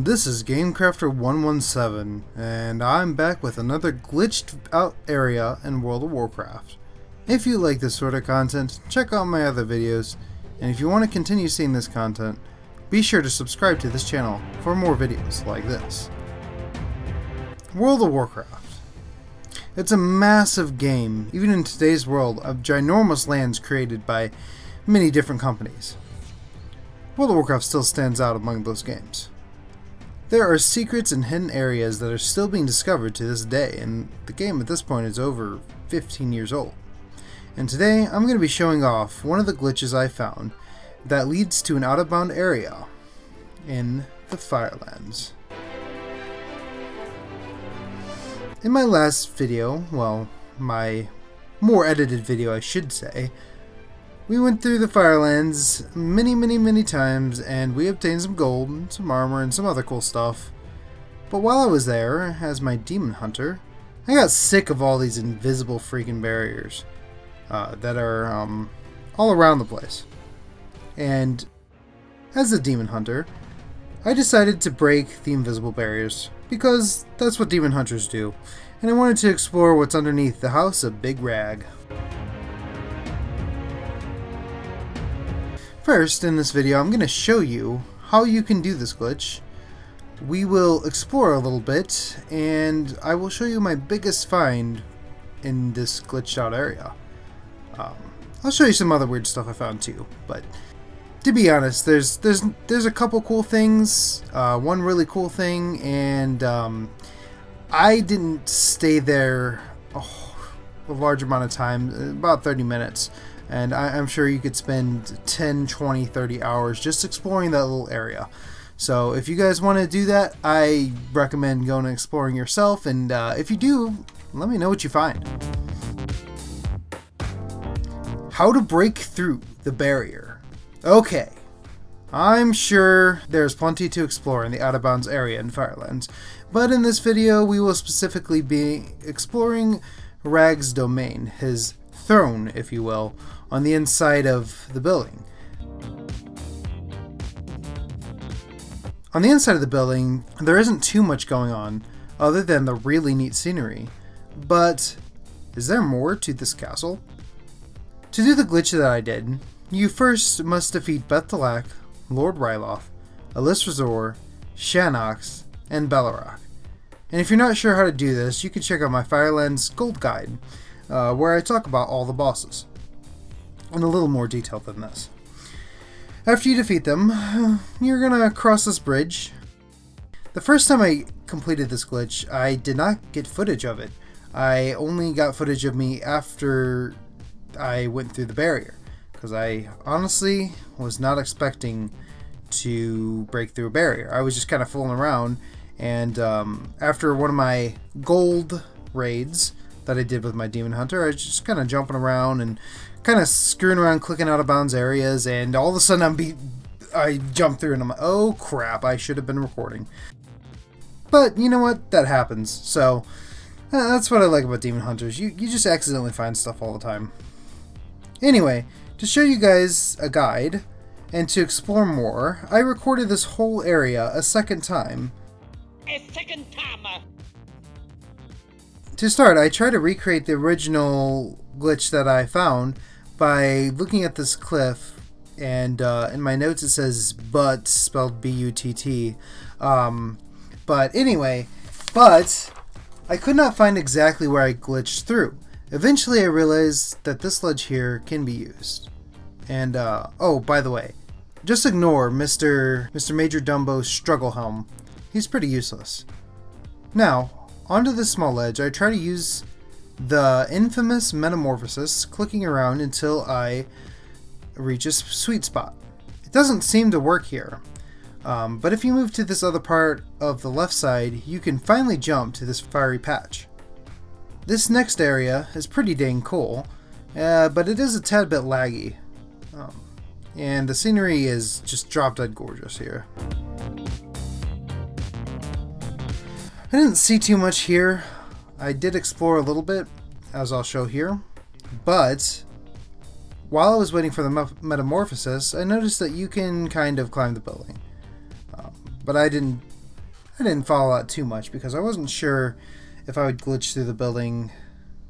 this is GameCrafter117, and I'm back with another glitched out area in World of Warcraft. If you like this sort of content, check out my other videos, and if you want to continue seeing this content, be sure to subscribe to this channel for more videos like this. World of Warcraft. It's a massive game, even in today's world, of ginormous lands created by many different companies. World of Warcraft still stands out among those games. There are secrets and hidden areas that are still being discovered to this day, and the game at this point is over 15 years old. And today I'm going to be showing off one of the glitches I found that leads to an out-of-bound area in the FIRELANDs. In my last video, well, my more edited video I should say, we went through the FIRELANDs many times, and we obtained some gold, and some armor, and some other cool stuff. But while I was there, as my demon hunter, I got sick of all these invisible freaking barriers that are all around the place. And as a demon hunter, I decided to break the invisible barriers, because that's what demon hunters do, and I wanted to explore what's underneath the House of Big Rag. First, in this video, I'm going to show you how you can do this glitch. We will explore a little bit, and I will show you my biggest find in this glitched out area. I'll show you some other weird stuff I found too, but to be honest, there's a couple cool things, one really cool thing, and I didn't stay there a large amount of time, about 30 minutes. And I'm sure you could spend 10, 20, 30 hours just exploring that little area. So if you guys want to do that, I recommend going and exploring yourself. And if you do, let me know what you find. How to break through the barrier. Okay, I'm sure there's plenty to explore in the out-of-bounds area in FIRELANDs. But in this video, we will specifically be exploring Rag's domain, his throne, if you will, on the inside of the building. On the inside of the building, there isn't too much going on other than the really neat scenery. But is there more to this castle? To do the glitch that I did, you first must defeat Bethalak, Lord Ryloth, Elisrazor, Shanox, and Bellerock. And if you're not sure how to do this, you can check out my FIRELANDS Gold Guide, where I talk about all the bosses in a little more detail than this. After you defeat them, you're gonna cross this bridge. The first time I completed this glitch, I did not get footage of it. I only got footage of me after I went through the barrier, because I honestly was not expecting to break through a barrier. I was just kind of fooling around, and after one of my gold raids that I did with my demon hunter, I was just kind of jumping around and kind of screwing around, clicking out of bounds areas, and all of a sudden I jump through and I'm like, oh crap, I should have been recording. But you know what, that happens. So that's what I like about demon hunters. You just accidentally find stuff all the time. Anyway, to show you guys a guide and to explore more, I recorded this whole area a second time. To start, I try to recreate the original glitch that I found by looking at this cliff, and in my notes it says "but" spelled B-U-T-T. But anyway, I could not find exactly where I glitched through. Eventually I realized that this ledge here can be used. And oh, by the way, just ignore Mr. Major Dumbo's struggle helm. He's pretty useless. Now, onto this small ledge, I try to use the infamous metamorphosis, clicking around until I reach a sweet spot. It doesn't seem to work here, but if you move to this other part of the left side, you can finally jump to this fiery patch. This next area is pretty dang cool, but it is a tad bit laggy, and the scenery is just drop dead gorgeous here. I didn't see too much here. I did explore a little bit, as I'll show here, but while I was waiting for the metamorphosis, I noticed that you can kind of climb the building. But I didn't I didn't follow that too much because I wasn't sure if I would glitch through the building.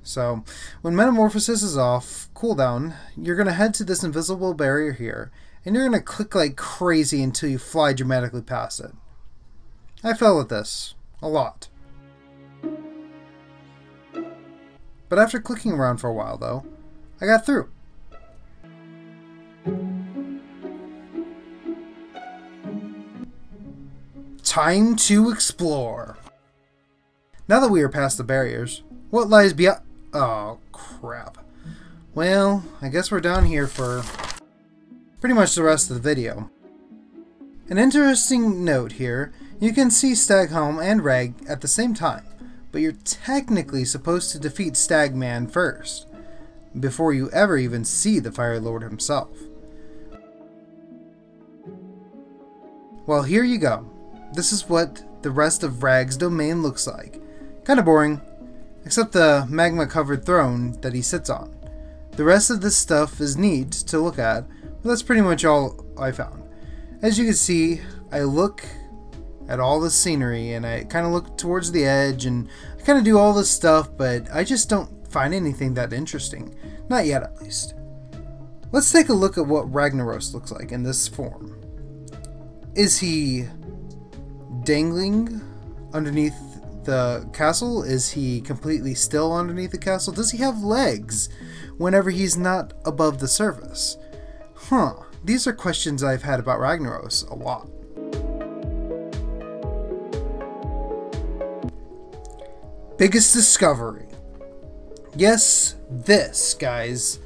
So, when Metamorphosis is off, cooldown, you're going to head to this invisible barrier here, and you're going to click like crazy until you fly dramatically past it. I fell at this. A lot. But after clicking around for a while, though, I got through. Time to explore. Now that we are past the barriers, what lies beyond... Oh, crap. Well, I guess we're down here for pretty much the rest of the video. An interesting note here, you can see Staghelm and Rag at the same time, but you're technically supposed to defeat Stagman first, before you ever even see the Fire Lord himself. Well, here you go. This is what the rest of Rag's domain looks like. Kinda boring, except the magma-covered throne that he sits on. The rest of this stuff is neat to look at, but that's pretty much all I found. As you can see, I look at all the scenery, and I kind of look towards the edge, and I kind of do all this stuff, but I just don't find anything that interesting. Not yet, at least. Let's take a look at what Ragnaros looks like in this form. Is he dangling underneath the castle? Is he completely still underneath the castle? Does he have legs whenever he's not above the surface? These are questions I've had about Ragnaros a lot. Biggest discovery. Yes, this, guys.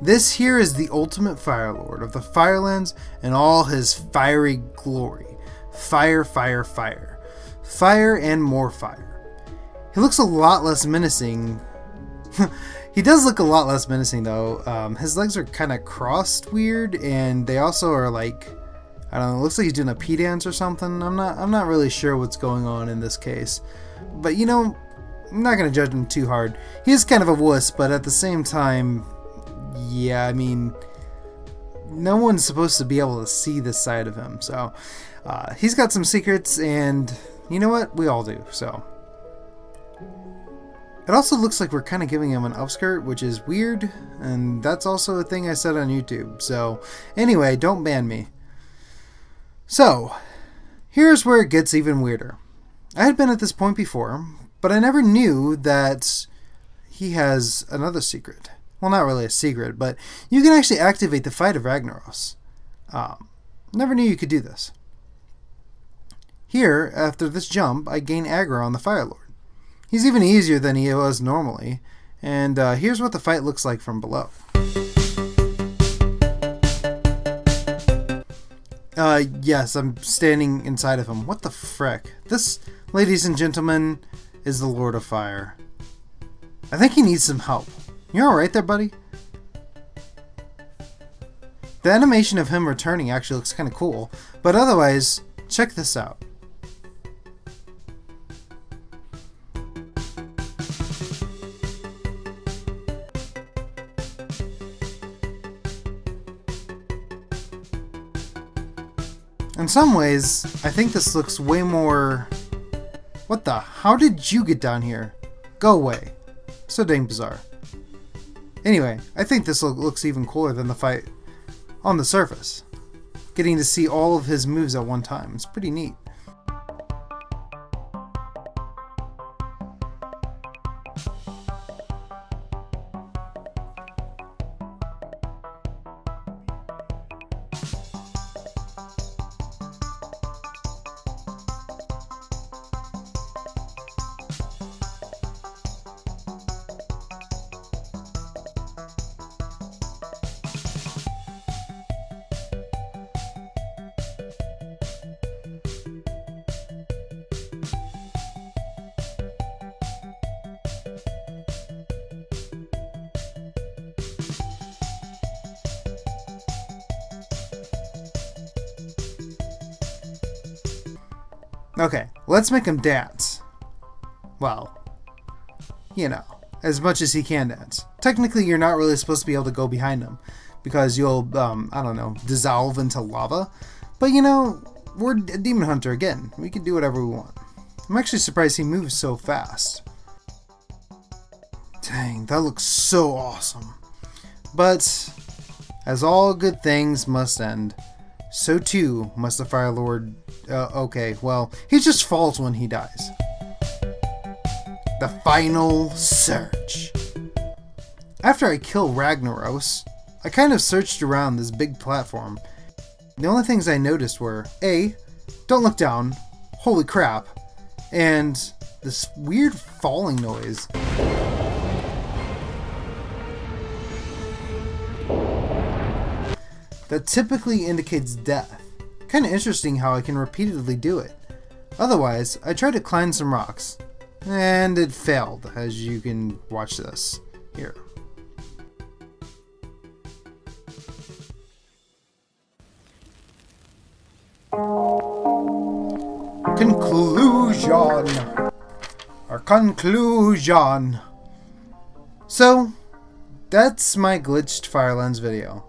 This here is the ultimate Fire Lord of the Firelands and all his fiery glory. Fire, fire, fire. Fire and more fire. He looks a lot less menacing. He does look a lot less menacing though. His legs are kind of crossed weird, and they also are like, I don't know, it looks like he's doing a pee dance or something. I'm not really sure what's going on in this case. But you know, I'm not gonna judge him too hard. He is kind of a wuss, but at the same time, yeah, I mean, no one's supposed to be able to see this side of him, so he's got some secrets, and you know what? We all do, so. It also looks like we're kind of giving him an upskirt, which is weird, and that's also a thing I said on YouTube, so anyway, don't ban me. So, here's where it gets even weirder. I had been at this point before, but I never knew that he has another secret. Well, not really a secret, but you can actually activate the Fight of Ragnaros. Never knew you could do this. Here, after this jump, I gain aggro on the Fire Lord. He's even easier than he was normally, and here's what the fight looks like from below. Yes, I'm standing inside of him. What the frick? This, ladies and gentlemen, is the Lord of Fire. I think he needs some help. You alright there, buddy? The animation of him returning actually looks kind of cool, but otherwise, check this out. In some ways, I think this looks way more... What the? How did you get down here? Go away. So dang bizarre. Anyway, I think this looks even cooler than the fight on the surface. Getting to see all of his moves at one time. It's pretty neat. Okay, let's make him dance. Well, you know, as much as he can dance. Technically, you're not really supposed to be able to go behind him, because you'll, I don't know, dissolve into lava. But you know, we're a demon hunter again. We can do whatever we want. I'm actually surprised he moves so fast. Dang, that looks so awesome. But, as all good things must end, so too must the Fire Lord... okay, well, he just falls when he dies. The final search. After I kill Ragnaros, I kind of searched around this big platform. The only things I noticed were A, don't look down, holy crap, and this weird falling noise. That typically indicates death. Kinda interesting how I can repeatedly do it. Otherwise, I tried to climb some rocks, and it failed, as you can watch this here. Conclusion. So, that's my glitched FIRELANDS video.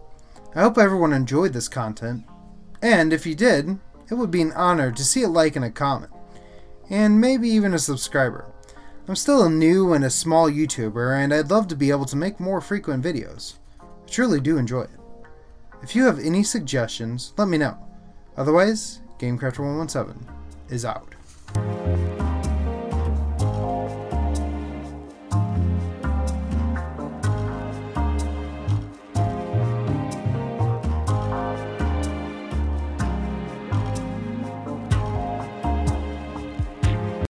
I hope everyone enjoyed this content, and if you did, it would be an honor to see a like and a comment, and maybe even a subscriber. I'm still a new and a small YouTuber, and I'd love to be able to make more frequent videos. I truly do enjoy it. If you have any suggestions, let me know. Otherwise, GameCrafter117 is out.